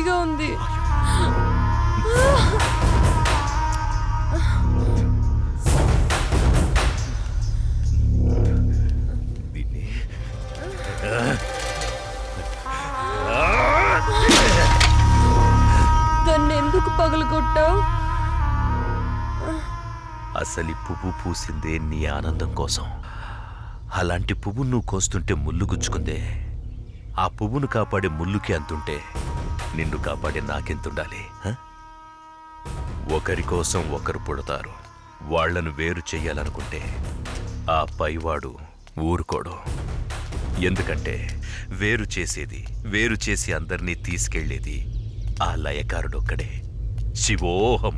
నొప్పిగా ఉంది. దాన్ని ఎందుకు పగలగొట్టావు? అసలు పువ్వు పూసిందే నీ ఆనందం కోసం. అలాంటి పువ్వు నువ్వు కోస్తుంటే ముళ్ళు గుచ్చుకుందే. ఆ పువ్వును కాపాడే ముళ్ళుకి అంతుంటే నిన్ను కాపాడే నాకెంతుండాలి? ఒకరి కోసం ఒకరు పుడతారు. వాళ్లను వేరు చెయ్యాలనుకుంటే ఆ పైవాడు ఊరుకోడు. ఎందుకంటే వేరు చేసి అందర్నీ తీసుకెళ్లేది ఆ లయకారుడొక్కడే. శివోహం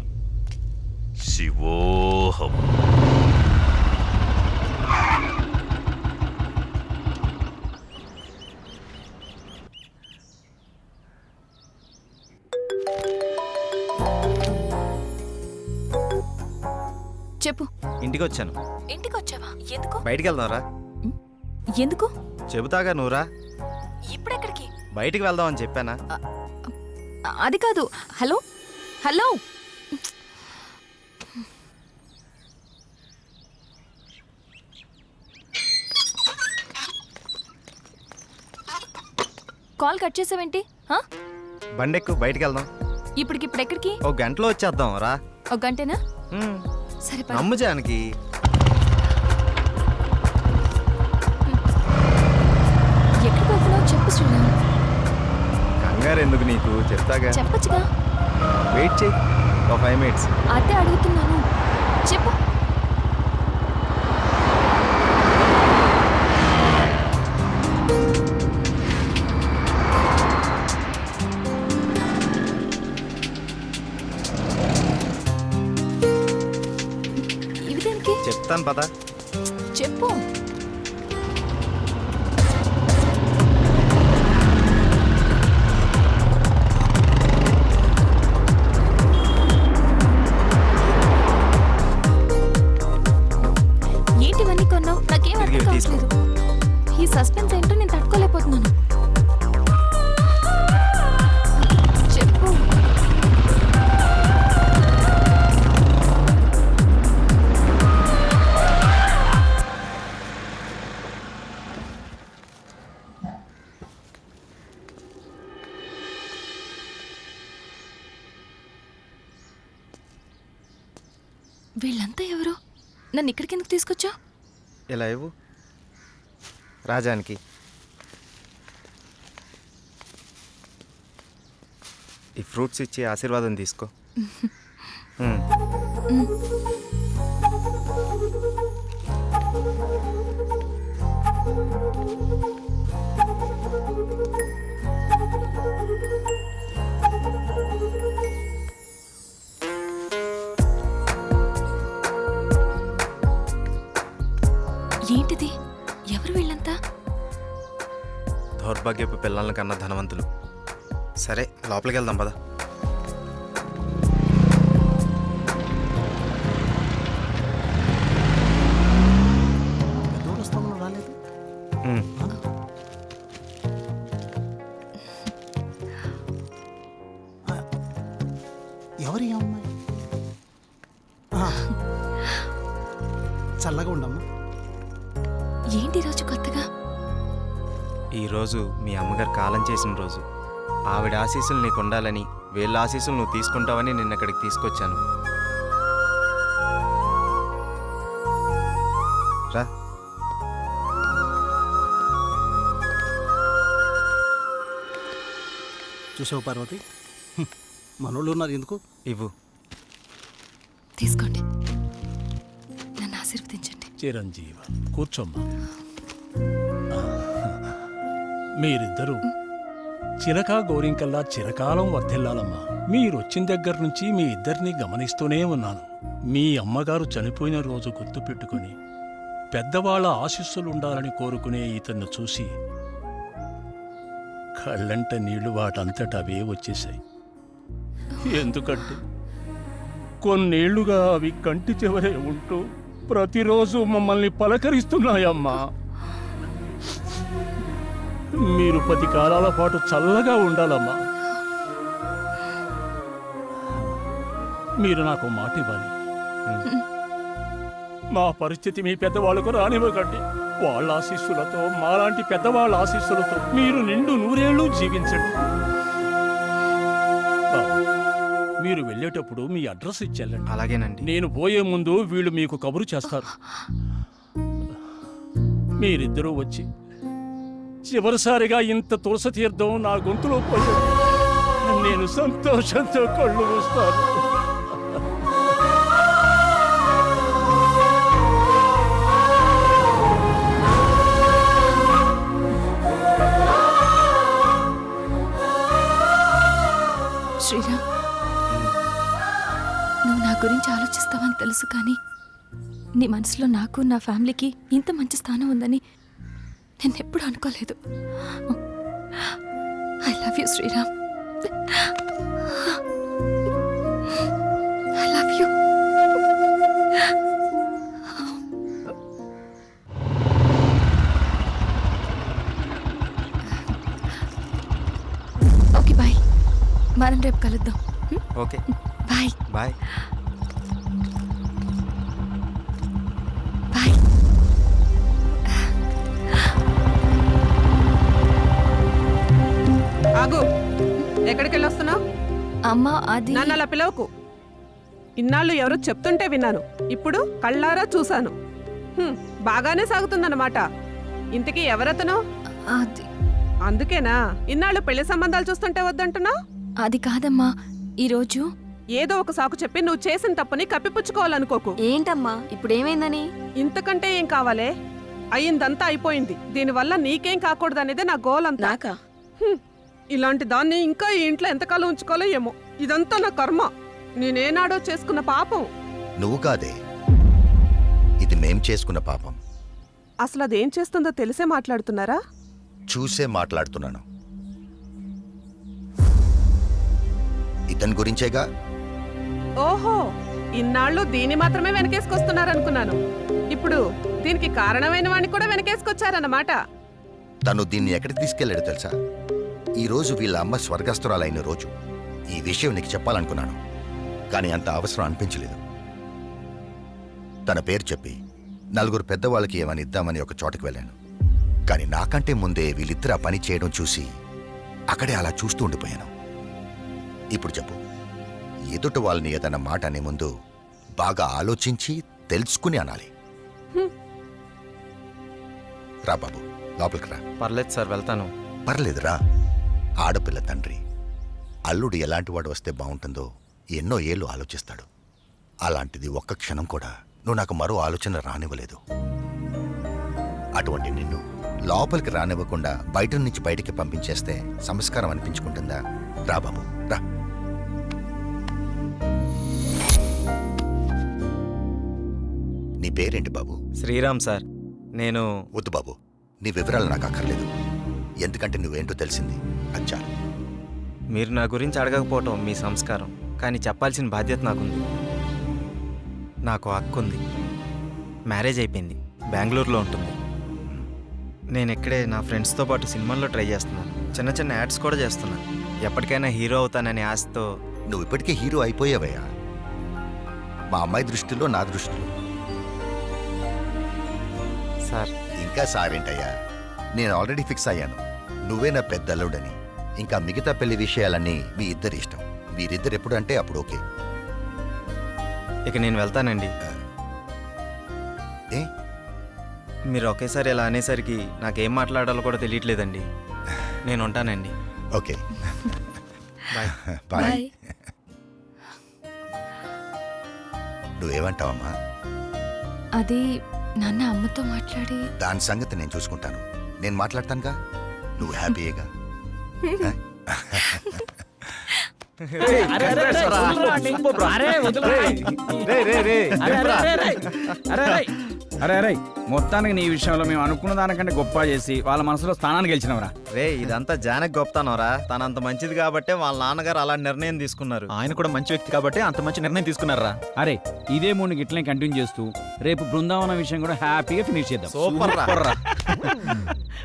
శివోహం. చెప్పు. ఇంటికి వచ్చాను. ఇంటికి వచ్చావా? ఎందుకు? బయటికి వెళ్దాంరా. ఎందుకు? చెబుతాగా నువ్వురా. ఇప్పుడెక్కడికి? బయటికి వెళ్దామని చెప్పానా? అది కాదు. హలో హలో, కాల్ కట్ చేసావేంటి? బండెక్కు, బయటికి వెళ్దాం. ఇప్పటికిప్పుడు ఎక్కడికి? ఒక గంటలో వచ్చేద్దాం రా. ఒక గంటేనా? సరే పద. నమ్ము జానకి. ఎక్కడికి వెళ్తున్నావు చెప్పు శ్రీరామ్. కంగారు ఎందుకు నీకు, చెప్తాగా. చెప్పచ్చుగా. వెయిట్ చెయ్యి, ఒక 5 minutes. అదే అడుగుతున్నాను, చెప్పు. ఇవి దేనికి? చెప్తాను పద. చెప్పు. ఏంటివన్నీ కొన్నావు? నాకేం అర్థం కావట్లేదు. ఈ సస్పెన్స్ ఏంటో నేను తట్టుకోలేకపోతున్నాను. చెప్పు. వీళ్ళంతా ఎవరు? నన్ను ఇక్కడికి ఎందుకు తీసుకొచ్చా? ఇలా ఇవ్వు రాజానికి. ఈ ఫ్రూట్స్ ఇచ్చి ఆశీర్వాదం తీసుకో. ఏంటిది? ఎవరు వీళ్ళంతా? దౌర్భాగ్యపు పిల్లల కన్నా ధనవంతులు. సరే లోపలికి వెళ్దాం పద. ఎవరి అమ్మాయి? చల్లగా ఉండమ్మా. ఏంటి రోజు కొత్తగా? ఈరోజు మీ అమ్మగారు కాలం చేసిన రోజు. ఆవిడ ఆశీస్సులు నీకు ఉండాలని, వీళ్ళ ఆశీస్సులు నువ్వు తీసుకుంటావని నిన్న ఇక్కడికి తీసుకొచ్చాను. రా. చూసావు పార్వతి, మనోళ్ళు ఉన్నారు ఎందుకు? ఇవ్వు. తీసుకోండి, నన్ను ఆశీర్వదించండి. చిరంజీవ, కూర్చోమ్మా. మీరిద్దరూ చిలకా గోరింకల్లా చిరకాలం వర్ధిల్లాలమ్మా. మీరొచ్చిన దగ్గర నుంచి మీ ఇద్దరిని గమనిస్తూనే ఉన్నాను. మీ అమ్మగారు చనిపోయిన రోజు గుర్తుపెట్టుకుని పెద్దవాళ్ల ఆశీస్సులుండాలని కోరుకునే ఇతన్ని చూసి కళ్ళంట నీళ్లు వాటంతట అవే వచ్చేశాయి. ఎందుకంటే కొన్నేళ్లుగా అవి కంటి చివరే ఉంటూ ప్రతిరోజు మమ్మల్ని పలకరిస్తున్నాయమ్మా. మీరు 10 కాలాల పాటు చల్లగా ఉండాలమ్మా. మీరు నాకు మాట ఇవ్వాలి. మా పరిస్థితి మీ పెద్దవాళ్ళకు రానివ్వకండి. వాళ్ళ ఆశీస్సులతో, మాలాంటి పెద్దవాళ్ళ ఆశీస్సులతో మీరు నిండు నూరేళ్లు జీవించండి. బాబు, మీరు వెళ్ళేటప్పుడు మీ అడ్రస్ ఇచ్చెళ్ళండి. అలాగేనండి. నేను పోయే ముందు వీళ్ళు మీకు కబురు చేస్తారు. మీరిద్దరూ వచ్చి చివరిసారిగా ఇంత తులసి తీర్థం నా గొంతులో పోయి నేను సంతోషంతో కళ్ళు మూస్తాను. శ్రీరామ్, నువ్వు నా గురించి ఆలోచిస్తావని తెలుసు, కానీ నీ మనసులో నాకు, నా ఫ్యామిలీకి ఇంత మంచి స్థానం ఉందని నేను ఎప్పుడు అనుకోలేదు. I love you Sriram. I love you. Okay bye, మనం రేపు కలుద్దాం. Okay bye bye. బాయ్. ఆగు, ఎక్కడికి వెళ్ళొస్తున్నావు? అమ్మ, అది నన్ను అలా పిలవకు. ఇన్నాళ్ళు ఎవరో చెప్తుంటే విన్నాను, ఇప్పుడు కళ్ళారా చూశాను. బాగానే సాగుతుందన్నమాట. ఇంతకీ ఎవరతను? అది అందుకేనా ఇన్నాళ్ళు పెళ్లి సంబంధాలు చూస్తుంటే వద్దంటున్నా? అది కాదమ్మా, ఈరోజు ఏదో ఒక సాకు చెప్పి నువ్వు చేసిన తప్పుని కప్పిపుచ్చుకోవాలనుకోకు. ఏంటమ్మా ఇప్పుడు ఏమైందని? ఇంతకంటే ఏం కావాలే? అయ్యిందంతా అయిపోయింది. దీనివల్ల నీకేం కాకూడదనేదే నా గోల్ అంతా. నాకా? ఇలాంటి దాన్ని ఇంకా ఈ ఇంట్లో ఎంతకాలం ఉంచుకోవాలో ఏమో. ఇదంతా నా కర్మ. నేనేనాడో చేసుకున్న పాపం. నువ్వు కాదే, ఇది మేం చేసుకున్న పాపం. అసలు అదేం చేస్తుందో తెలిసే మాట్లాడుతున్నారా? చూసే మాట్లాడుతున్నాను. ఇతని గురించేగా. ఓహో, ఇన్నాళ్ళు దీన్ని మాత్రమే వెనకేసుకొస్తున్నారనుకున్నాను. ఇప్పుడు దీనికి కారణమైన వాడిని కూడా వెనకేసుకొచ్చారన్నమాట. తను దీన్ని ఎక్కడికి తీసుకెళ్లాడో తెలుసా? ఈ రోజు వీళ్ళ అమ్మ స్వర్గస్థురాలైన రోజు. ఈ విషయం నీకు చెప్పాలనుకున్నాను, కానీ అంత అవసరం అనిపించలేదు. తన పేరు చెప్పి నలుగురు పెద్దవాళ్ళకి ఏమని ఇద్దామని ఒక చోటకి వెళ్ళాను. కానీ నాకంటే ముందే వీళ్ళిద్దరు ఆ పని చేయడం చూసి అక్కడే అలా చూస్తూ ఉండిపోయాను. ఇప్పుడు చెప్పు, ఎదుట వాళ్ళని ఏదన్నా మాట అనే ముందు బాగా ఆలోచించి తెలుసుకుని అనాలి. రా బాబు, లోపలికి రా. పర్లేదు సార్, వెళ్తాను. పర్లేదురా. ఆడపిల్ల తండ్రి, అల్లుడు ఎలాంటివాడు వస్తే బాగుంటుందో ఎన్నో ఏళ్ళు ఆలోచిస్తాడు. అలాంటిది ఒక్క క్షణం కూడా నువ్వు నాకు మరో ఆలోచన రానివ్వలేదు. అటువంటి నిన్ను లోపలికి రానివ్వకుండా బయట నుంచి బయటికి పంపించేస్తే సంస్కారం అనిపించుకుంటుందా? రా బాబు, రా. నీ పేరేంటి బాబు? శ్రీరామ్ సార్. నేను వద్దు బాబు, నీ వివరాలు నాకు అక్కర్లేదు. ఎందుకంటే నువ్వేంటో తెలిసింది, అచ్చా. మీరు నా గురించి అడగకపోవటం మీ సంస్కారం, కానీ చెప్పాల్సిన బాధ్యత నాకుంది. నాకు హక్కు ఉంది. మ్యారేజ్ అయిపోయింది, బెంగళూరులో ఉంటుంది. నేను ఇక్కడే నా ఫ్రెండ్స్తో పాటు సినిమాల్లో ట్రై చేస్తున్నాను. చిన్న చిన్న యాడ్స్ కూడా చేస్తున్నాను. ఎప్పటికైనా హీరో అవుతాననే ఆశతో. నువ్వు ఇప్పటికే హీరో అయిపోయావయ్యా. మా అమ్మాయి దృష్టిలో, నా దృష్టిలో. సార్, ఇంకా సారేంటయ్యా, నేను ఆల్రెడీ ఫిక్స్ అయ్యాను. నువ్వే నా పెద్ద అల్లుడని. ఇంకా మిగతా పెళ్లి విషయాలన్నీ మీ ఇద్దరి ఇష్టం. మీరిద్దరు ఎప్పుడు అంటే అప్పుడు ఓకే. ఇక నేను వెళ్తానండి. ఏ? మీరు ఒకేసారి ఇలా అనేసరికి నాకేం మాట్లాడాలో కూడా తెలియట్లేదండి. నేను ఉంటానండి. Okay, bye. బాయ్. బాయ్. నువ్వేమంటావమ్మా? అది నాన్న అమ్మతో మాట్లాడి దాని సంగతి నేను చూసుకుంటాను. నేను మాట్లాడతానుగా, నువ్వు హ్యాపీయేగా. అరే మొత్తానికి నీ విషయంలో మేము అనుకున్న దానికంటే గొప్ప చేసి వాళ్ళ మనసులో స్థానాన్ని గెలిచినవరా. రే, ఇదంతా జానకి గొప్పతనవరా. తనంత మంచిది కాబట్టే వాళ్ళ నాన్నగారు అలాంటి నిర్ణయం తీసుకున్నారు. ఆయన కూడా మంచి వ్యక్తి కాబట్టి అంత మంచి నిర్ణయం తీసుకున్నారా. అరే, ఇదే మూడు గిట్లనే కంటిన్యూ చేస్తూ రేపు బృందావనం విషయం కూడా హ్యాపీగా ఫినిష్ చేద్దాం. సూపర్ రా.